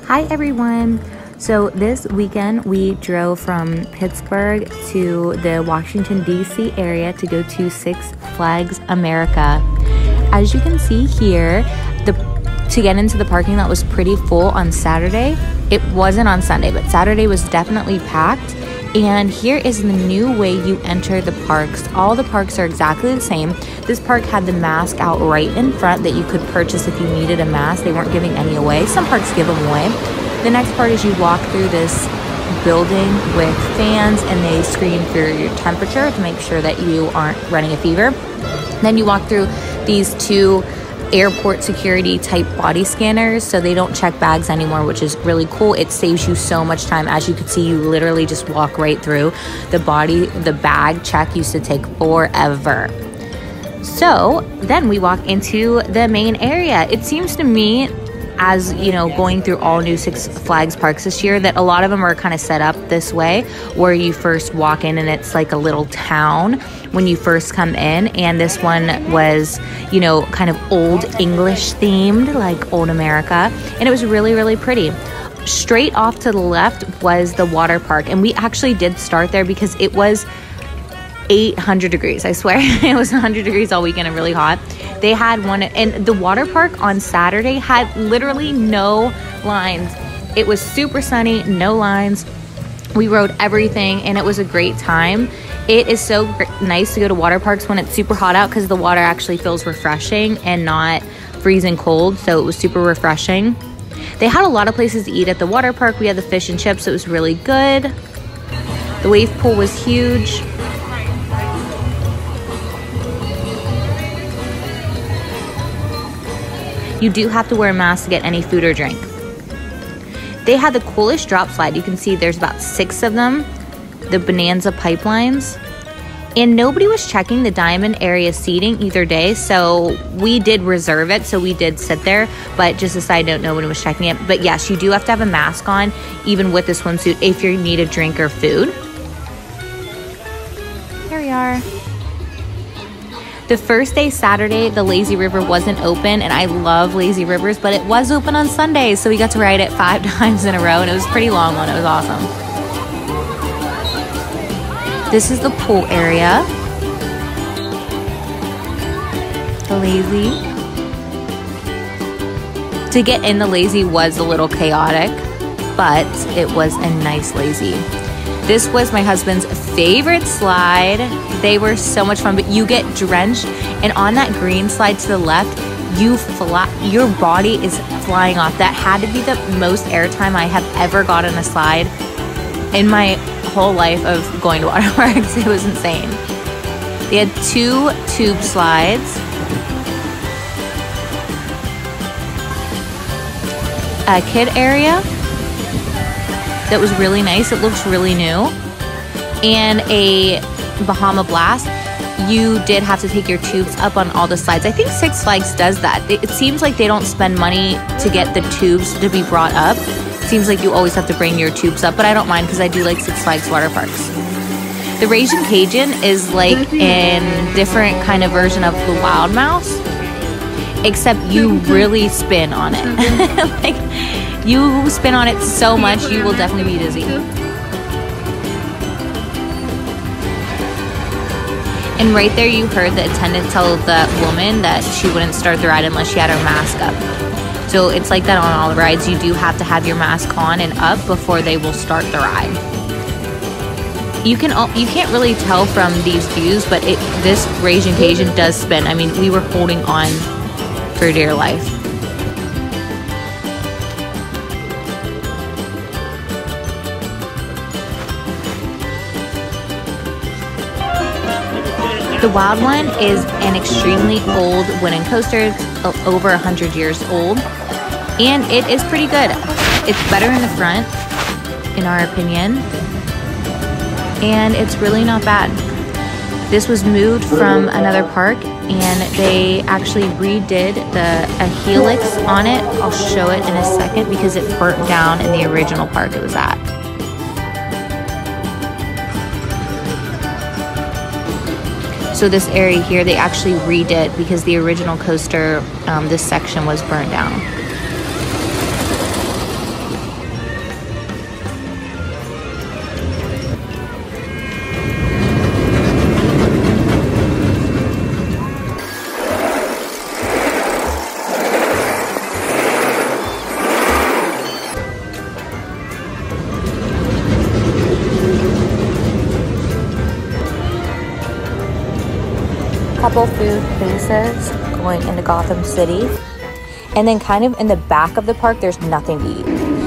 Hi everyone! So this weekend we drove from Pittsburgh to the Washington DC area to go to Six Flags America. As you can see here, to get into the parking lot was pretty full on Saturday. It wasn't on Sunday, but Saturday was definitely packed. And here is the new way you enter the parks. All the parks are exactly the same. This park had the mask out right in front that you could purchase if you needed a mask. They weren't giving any away. Some parks give them away. The next part is you walk through this building with fans and they screen for your temperature to make sure that you aren't running a fever. Then you walk through these two airport security type body scanners, so they don't check bags anymore, which is really cool. It saves you so much time. As you can see, you literally just walk right through. The bag check used to take forever. So then we walk into the main area. It seems to me, as you know, going through all new Six Flags parks this year, that a lot of them are kind of set up this way, where you first walk in and it's like a little town when you first come in. And this one was, you know, kind of old English themed, like old America, and it was really, really pretty. Straight off to the left was the water park, and we actually did start there because it was 800 degrees. I swear it was 100 degrees all weekend and really hot. They had one, and the water park on Saturday had literally no lines. It was super sunny, no lines. We rode everything and it was a great time. It is so nice to go to water parks when it's super hot out because the water actually feels refreshing and not freezing cold, so it was super refreshing. They had a lot of places to eat at the water park. We had the fish and chips, so it was really good. The wave pool was huge. You do have to wear a mask to get any food or drink. They had the coolest drop slide. You can see there's about 6 of them, the Bonanza pipelines. And nobody was checking the diamond area seating either day, so we did reserve it, so we did sit there. But just a side note, nobody was checking it. But yes, you do have to have a mask on, even with the swimsuit, if you need a drink or food. Here we are. The first day, Saturday, the lazy river wasn't open, and I love lazy rivers, but it was open on Sunday, so we got to ride it 5 times in a row, and it was a pretty long one. It was awesome. This is the pool area. The lazy. To get in the lazy was a little chaotic, but it was a nice lazy. This was my husband's favorite slide. They were so much fun, but you get drenched, and on that green slide to the left, your body is flying off. That had to be the most airtime I have ever got on a slide in my whole life of going to water parks. It was insane. They had 2 tube slides, a kid area that was really nice. It looks really new. And a Bahama Blast. You did have to take your tubes up on all the slides. I think Six Flags does that. It seems like they don't spend money to get the tubes to be brought up. It seems like you always have to bring your tubes up, but I don't mind because I do like Six Flags water parks. The RAGIN CAJUN is like a different kind of version of the Wild Mouse, except you really spin on it. Like, you spin on it so much, you will definitely be dizzy. And right there you heard the attendant tell that woman that she wouldn't start the ride unless she had her mask up. So it's like that on all the rides. You do have to have your mask on and up before they will start the ride. You can't really tell from these views, but this RAGIN CAJUN does spin. I mean, we were holding on for dear life. The wild one is an extremely old wooden coaster. It's over 100 years old, and it is pretty good. It's better in the front, in our opinion, and it's really not bad. This was moved from another park, and they actually redid a helix on it. I'll show it in a second because it burnt down in the original park it was at. So this area here, they actually redid because the original coaster, this section was burnt down. typical food places going into Gotham City. And then kind of in the back of the park, there's nothing to eat.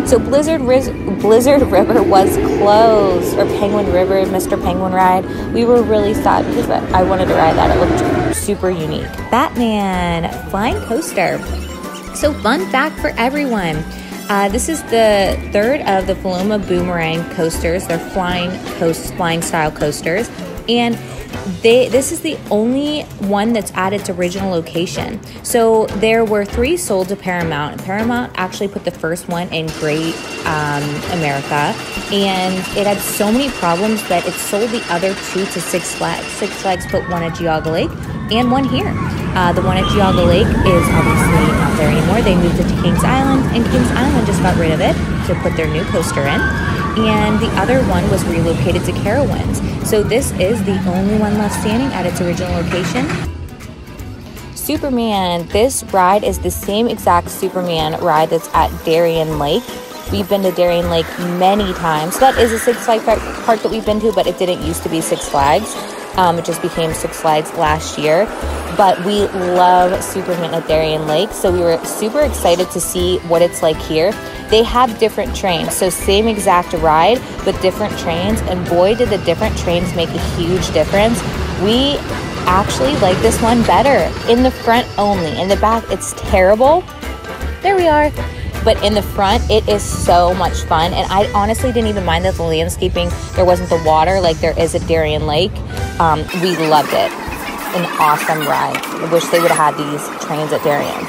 So Blizzard River was closed, or Penguin River, Mr. Penguin ride. We were really sad because I wanted to ride that. It looked super unique. Batman flying coaster. So fun fact for everyone. This is the third of the Paloma Boomerang coasters. They're flying style coasters. And this is the only one that's at its original location. So there were 3 sold to Paramount. And Paramount actually put the first one in Great America. And it had so many problems that it sold the other 2 to Six Flags. Six Flags put one at Geauga Lake and one here. The one at Geauga Lake is obviously not there anymore. They moved it to Kings Island, and Kings Island just got rid of it to put their new coaster in. And the other one was relocated to Carowinds. So this is the only one left standing at its original location. Superman. This ride is the same exact Superman ride that's at Darien Lake. We've been to Darien Lake many times. That is a Six Flags park that we've been to, but it didn't used to be Six Flags. It just became Six Flags last year. But we love Superman at Darien Lake, so we were super excited to see what it's like here. They have different trains, so same exact ride, but different trains, and boy, did the different trains make a huge difference. We actually like this one better. In the front only. In the back, it's terrible. There we are. But in the front, it is so much fun, and I honestly didn't even mind that the landscaping, there wasn't the water like there is at Darien Lake. We loved it. An awesome ride. I wish they would have had these trains at Darien.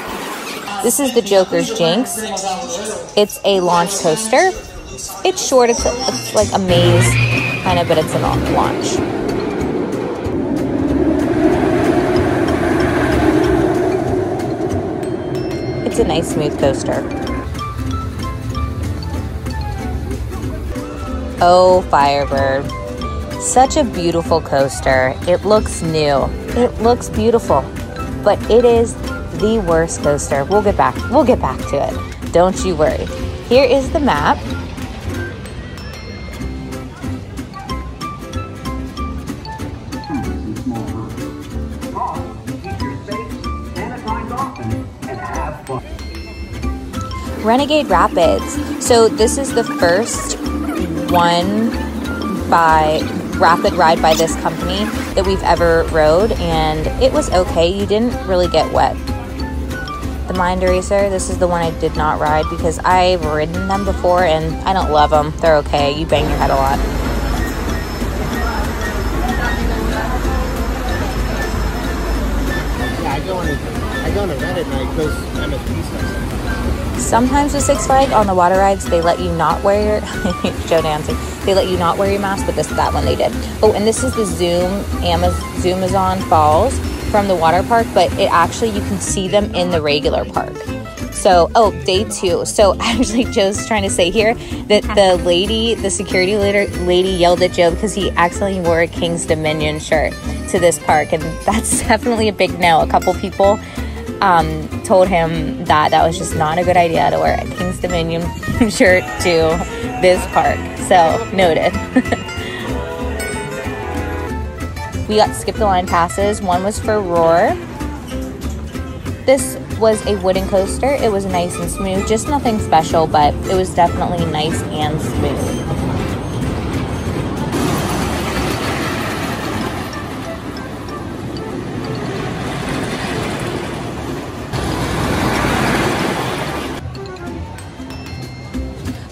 This is the Joker's JINX. It's a launch coaster. It's short, it's like a maze, kind of, but it's a launch. It's a nice smooth coaster. Oh, Firebird. Such a beautiful coaster. It looks new. It looks beautiful, but it is the worst coaster. We'll get back to it. Don't you worry. Here is the map. Renegade Rapids. So this is the first one by rapid ride by this company that we've ever rode, and it was okay. You didn't really get wet. The Mind Eraser, this is the one I did not ride because I've ridden them before and I don't love them. They're okay. You bang your head a lot. Yeah, I go on a ride at night because I'm at peace. Sometimes with Six Flags on the water rides, they let you not wear your Joe dancing. They let you not wear your mask, but that one they did. Oh, and this is the Zoomazon Falls from the water park, but it actually, you can see them in the regular park. So, oh, day 2. So actually, Joe's trying to say here that the security lady yelled at Joe because he accidentally wore a King's Dominion shirt to this park, and that's definitely a big no. A couple people told him that was just not a good idea to wear a King's Dominion shirt to this park. So, noted. We got skip the line passes. One was for Roar. This was a wooden coaster. It was nice and smooth. Just nothing special, but it was definitely nice and smooth.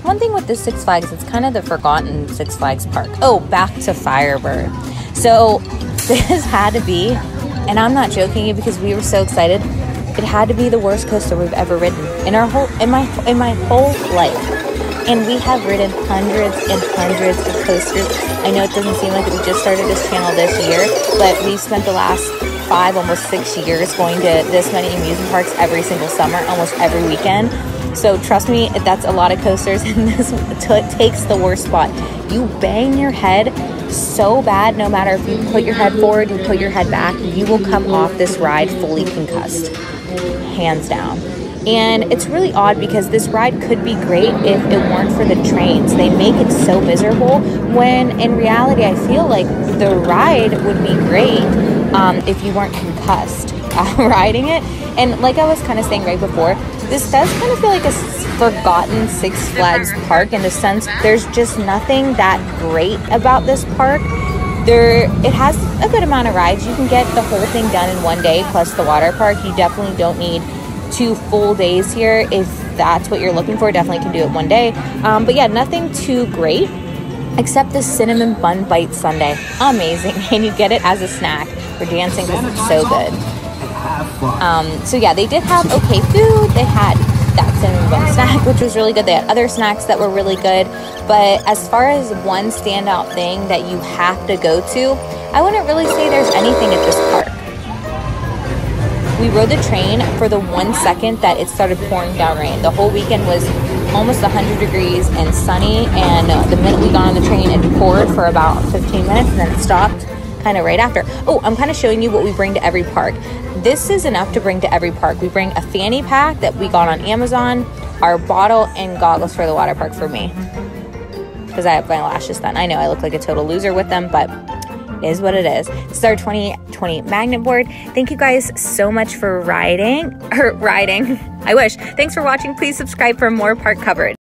One thing with this Six Flags, it's kind of the forgotten Six Flags park. Oh, back to Firebird. So this had to be, and I'm not joking because we were so excited, it had to be the worst coaster we've ever ridden in my whole life. And we have ridden hundreds and hundreds of coasters. I know it doesn't seem like it. We just started this channel this year, but we've spent the last 5, almost 6 years going to this many amusement parks every single summer, almost every weekend. So trust me, that's a lot of coasters, and this takes the worst spot. You bang your head so bad, no matter if you put your head forward, you put your head back, you will come off this ride fully concussed, hands down. And it's really odd because this ride could be great if it weren't for the trains. They make it so miserable when in reality I feel like the ride would be great if you weren't concussed riding it. And like I was kind of saying right before, this does kind of feel like a forgotten Six Flags park in the sense there's just nothing that great about this park. It has a good amount of rides. You can get the whole thing done in one day plus the water park. You definitely don't need 2 full days here. If that's what you're looking for, definitely can do it one day. But yeah, nothing too great except the cinnamon bun bite sundae. Amazing. And you get it as a snack for dancing because it's so good. So yeah, they did have okay food. They had that cinnamon bun snack, which was really good. They had other snacks that were really good. But as far as one standout thing that you have to go to, I wouldn't really say there's anything at this park. We rode the train for the 1 second that it started pouring down rain. The whole weekend was almost 100 degrees and sunny, and the minute we got on the train, it poured for about 15 minutes, and then it stopped kind of right after. Oh, I'm kind of showing you what we bring to every park. This is enough to bring to every park. We bring a fanny pack that we got on Amazon, our bottle, and goggles for the water park for me, because I have my lashes done. I know I look like a total loser with them, but it is what it is. This is our 2020 magnet board. Thank you guys so much for riding. I wish. Thanks for watching. Please subscribe for more park coverage.